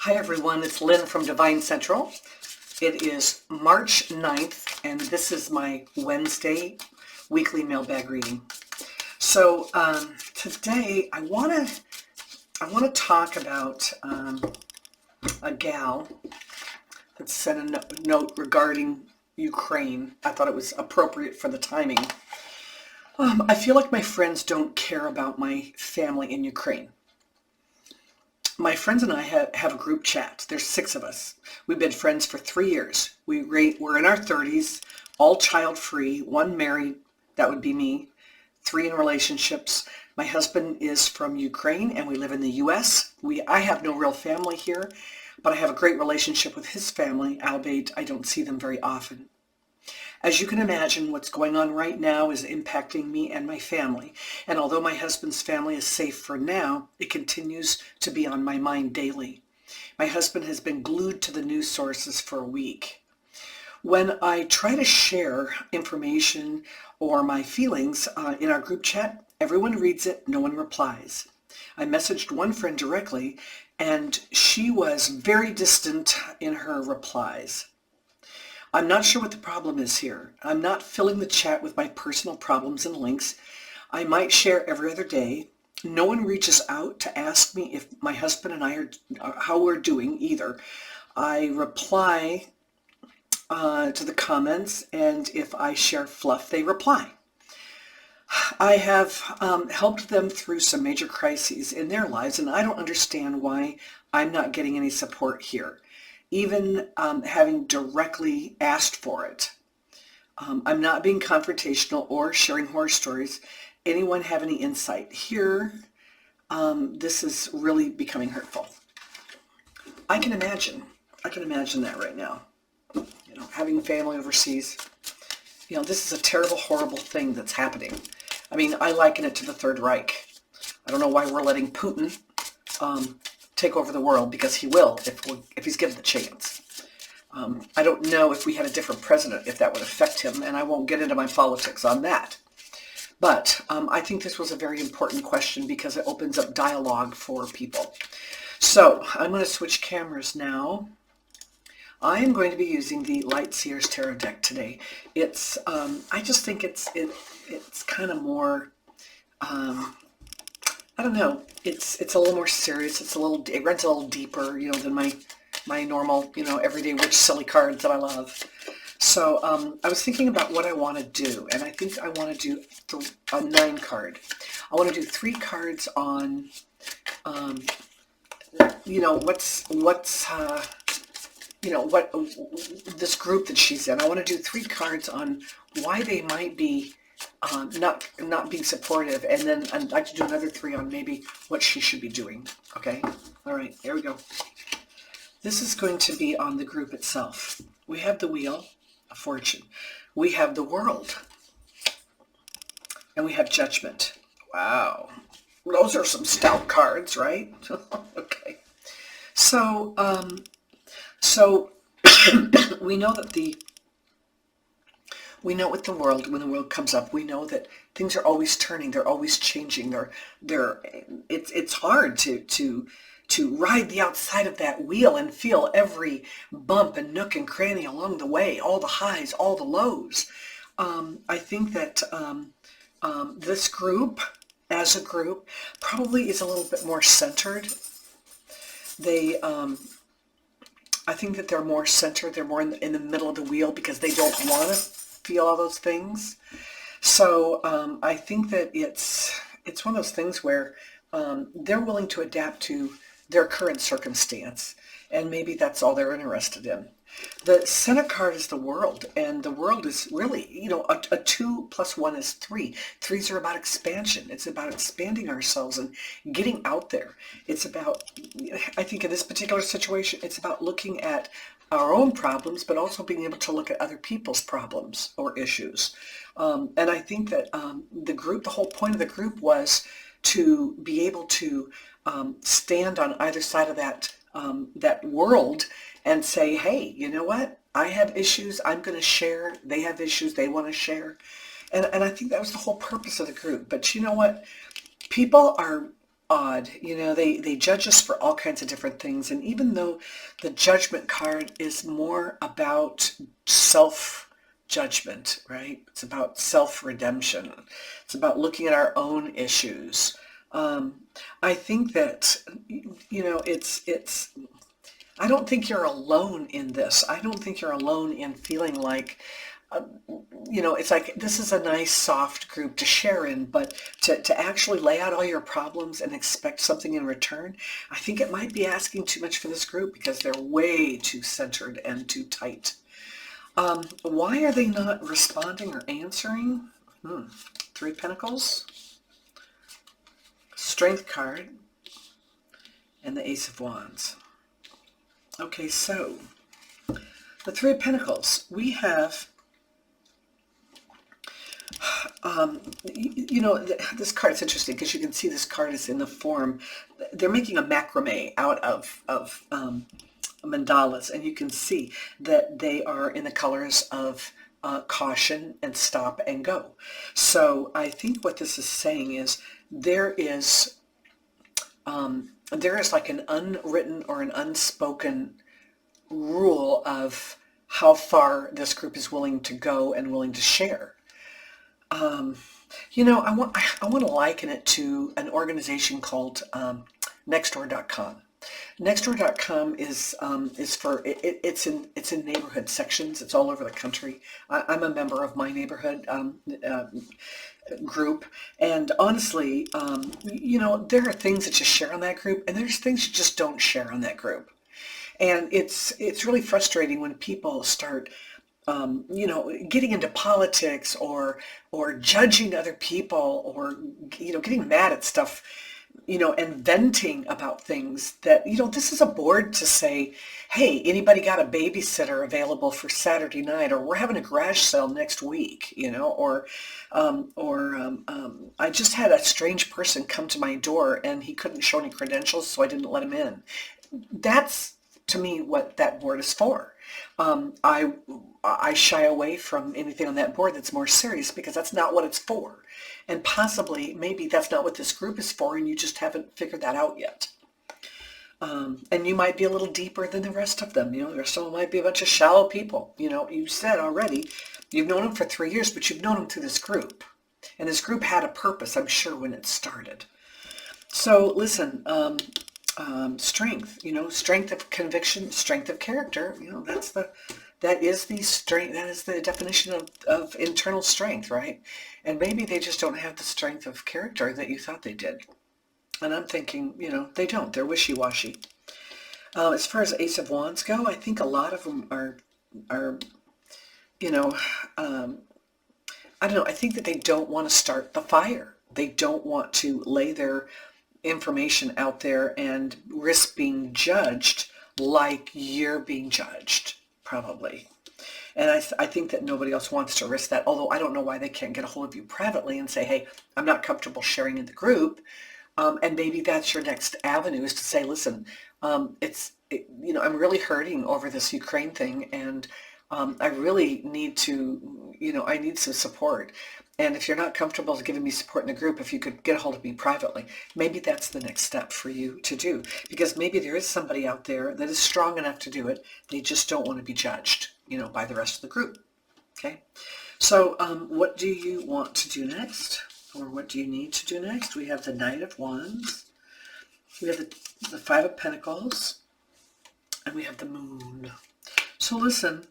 Hi everyone, it's Lynn from DevineCentral. It is March 9th and this is my Wednesday weekly mailbag reading. So today I want to talk about a gal that sent a note regarding Ukraine. I thought it was appropriate for the timing. I feel like my friends don't care about my family in Ukraine. My friends and I have a group chat. There's 6 of us. We've been friends for 3 years. We're in our 30s, all child-free, 1 married, that would be me, 3 in relationships. My husband is from Ukraine and we live in the US. I have no real family here, but I have a great relationship with his family, albeit I don't see them very often. As you can imagine, what's going on right now is impacting me and my family. And although my husband's family is safe for now, it continues to be on my mind daily. My husband has been glued to the news sources for a week. When I try to share information or my feelings in our group chat, everyone reads it, no one replies. I messaged one friend directly, and she was very distant in her replies. I'm not sure what the problem is here. I'm not filling the chat with my personal problems and links. I might share every other day. No one reaches out to ask me if my husband and I are how we're doing either. I reply to the comments, and if I share fluff, they reply. I have helped them through some major crises in their lives, and I don't understand why I'm not getting any support here, even having directly asked for it. I'm not being confrontational or sharing horror stories. Anyone have any insight here? This is really becoming hurtful. I can imagine that right now. You know, having family overseas. You know, this is a terrible, horrible thing that's happening. I mean, I liken it to the Third Reich. I don't know why we're letting Putin take over the world, because he will if he's given the chance. I don't know if we had a different president, if that would affect him, and I won't get into my politics on that. But I think this was a very important question because it opens up dialogue for people. So I'm going to switch cameras now. I am going to be using the Light Seers Tarot deck today. It's I just think it's kind of more. I don't know. It's a little more serious. It runs a little deeper, you know, than my normal, you know, everyday rich silly cards that I love. So I was thinking about what I want to do, and I think I want to do a 9 card. I want to do 3 cards on, you know, you know, what this group that she's in. I want to do 3 cards on why they might be not being supportive, and then I'd like to do another 3 on maybe what she should be doing. Okay? All right, here we go. This is going to be on the group itself. We have the Wheel of Fortune. We have the World. And we have Judgment. Wow. Those are some stout cards, right? Okay. So, we know that with the world, when the world comes up, we know that things are always turning, they're always changing. It's hard to ride the outside of that wheel and feel every bump and nook and cranny along the way, all the highs, all the lows. I think that this group, as a group, probably is a little bit more centered. I think that they're more centered. They're more in the middle of the wheel because they don't want to feel all those things. So I think that it's one of those things where they're willing to adapt to their current circumstance, and maybe that's all they're interested in. The Senate card is the World, and the World is really, you know, a 2 + 1 is 3. 3s are about expansion. It's about expanding ourselves and getting out there. It's about, I think in this particular situation, it's about looking at our own problems, but also being able to look at other people's problems or issues. And I think that the whole point of the group was to be able to stand on either side of that world and say, hey, you know what? I have issues I'm going to share. They have issues they want to share. And I think that was the whole purpose of the group. But you know what? People are odd. You know, they judge us for all kinds of different things. And even though the Judgment card is more about self-judgment, right? It's about self-redemption. It's about looking at our own issues. I think that, you know, I don't think you're alone in this. I don't think you're alone in feeling like, you know, it's like this is a nice soft group to share in, but to actually lay out all your problems and expect something in return, I think it might be asking too much for this group because they're way too centered and too tight. Why are they not responding or answering? Three of Pentacles, Strength card, and the Ace of Wands. Okay, so the Three of Pentacles, we have, you know, this card is interesting because you can see this card is in the form, they're making a macrame out of mandalas, and you can see that they are in the colors of caution and stop and go. So I think what this is saying is there is like an unwritten or an unspoken rule of how far this group is willing to go and willing to share. You know, I want to liken it to an organization called Nextdoor.com. Nextdoor.com is for it's in neighborhood sections. It's all over the country. I'm a member of my neighborhood group, and honestly, you know, there are things that you share on that group, and there's things you just don't share on that group, and it's really frustrating when people start you know, getting into politics or judging other people, or, you know, getting mad at stuff, you know, and venting about things that, you know, this is a board to say, hey, anybody got a babysitter available for Saturday night, or we're having a garage sale next week, you know, or I just had a strange person come to my door and he couldn't show any credentials, so I didn't let him in. That's, to me, what that board is for. I shy away from anything on that board that's more serious because that's not what it's for. And possibly, maybe that's not what this group is for, and you just haven't figured that out yet. And you might be a little deeper than the rest of them. You know, the rest of them might be a bunch of shallow people. You know, you said already, you've known them for 3 years, but you've known them through this group. And this group had a purpose, I'm sure, when it started. So listen, strength, you know, strength of conviction, strength of character, you know, that is the strength, that is the definition of internal strength, right? And maybe they just don't have the strength of character that you thought they did. And I'm thinking, you know, they don't. They're wishy-washy. As far as Ace of Wands go, I think a lot of them are you know, I don't know. I think that they don't want to start the fire. They don't want to lay their information out there and risk being judged like you're being judged, probably. And I think that nobody else wants to risk that, although I don't know why they can't get a hold of you privately and say, hey, I'm not comfortable sharing in the group. And maybe that's your next avenue, is to say, listen, you know, I'm really hurting over this Ukraine thing, and I really need to, you know, I need some support. And if you're not comfortable giving me support in the group, if you could get a hold of me privately, maybe that's the next step for you to do. Because maybe there is somebody out there that is strong enough to do it. They just don't want to be judged, you know, by the rest of the group. Okay? So what do you want to do next? Or what do you need to do next? We have the Knight of Wands. We have the Five of Pentacles. And we have the Moon. So listen,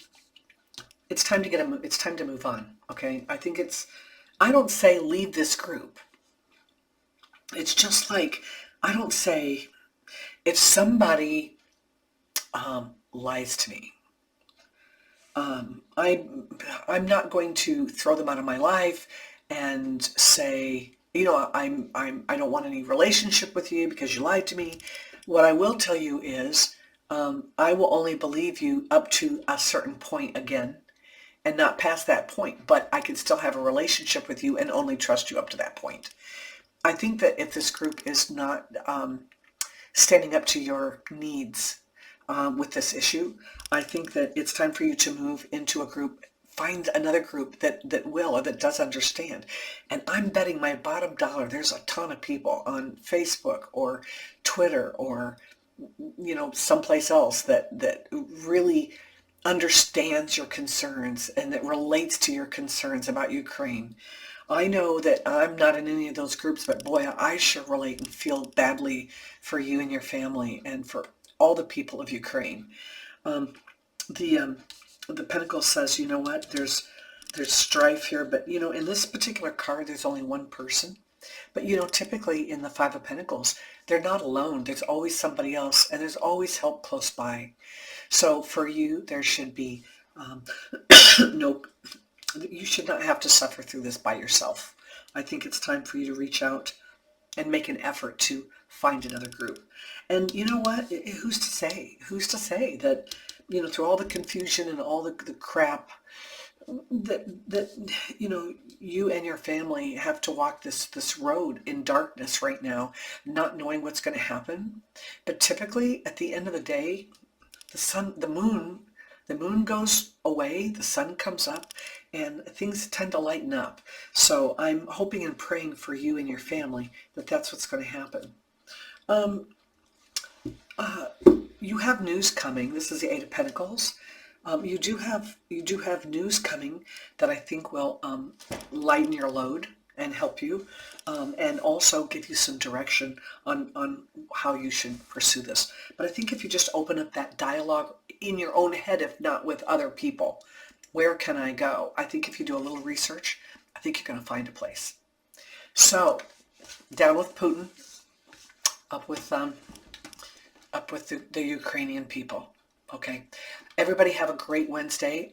it's time to it's time to move on. Okay? I think I don't say leave this group. It's just like, I don't say, if somebody lies to me, I'm not going to throw them out of my life and say, you know, I don't want any relationship with you because you lied to me. What I will tell you is, I will only believe you up to a certain point again, and not past that point, but I can still have a relationship with you and only trust you up to that point. I think that if this group is not standing up to your needs with this issue, I think that it's time for you to move into a group find another group that will, or that does understand. And I'm betting my bottom dollar there's a ton of people on Facebook or Twitter or someplace else that really understands your concerns and that relates to your concerns about Ukraine. I know that I'm not in any of those groups, but boy, I sure relate and feel badly for you and your family and for all the people of Ukraine. The Pentacle says, you know what, there's strife here, but in this particular card, there's only one person. But typically in the Five of Pentacles, they're not alone. There's always somebody else, and there's always help close by. So for you, there should be no. You should not have to suffer through this by yourself. I think it's time for you to reach out and make an effort to find another group. And you know what? Who's to say? Who's to say that through all the confusion and all the crap that you and your family have to walk this road in darkness right now, not knowing what's going to happen. But typically at the end of the day, the moon goes away, the sun comes up, and things tend to lighten up. So I'm hoping and praying for you and your family that that's what's going to happen. You have news coming. This is the Eight of Pentacles. You do have news coming that I think will lighten your load and help you, and also give you some direction on how you should pursue this. But I think if you just open up that dialogue in your own head, if not with other people, where can I go? I think if you do a little research, I think you're going to find a place. So, down with Putin, up with the Ukrainian people. Okay. Everybody have a great Wednesday.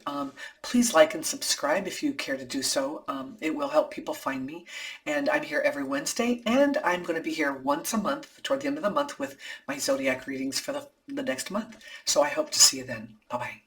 Please like and subscribe if you care to do so. It will help people find me. And I'm here every Wednesday, and I'm going to be here once a month toward the end of the month with my zodiac readings for the next month. So I hope to see you then. Bye-bye.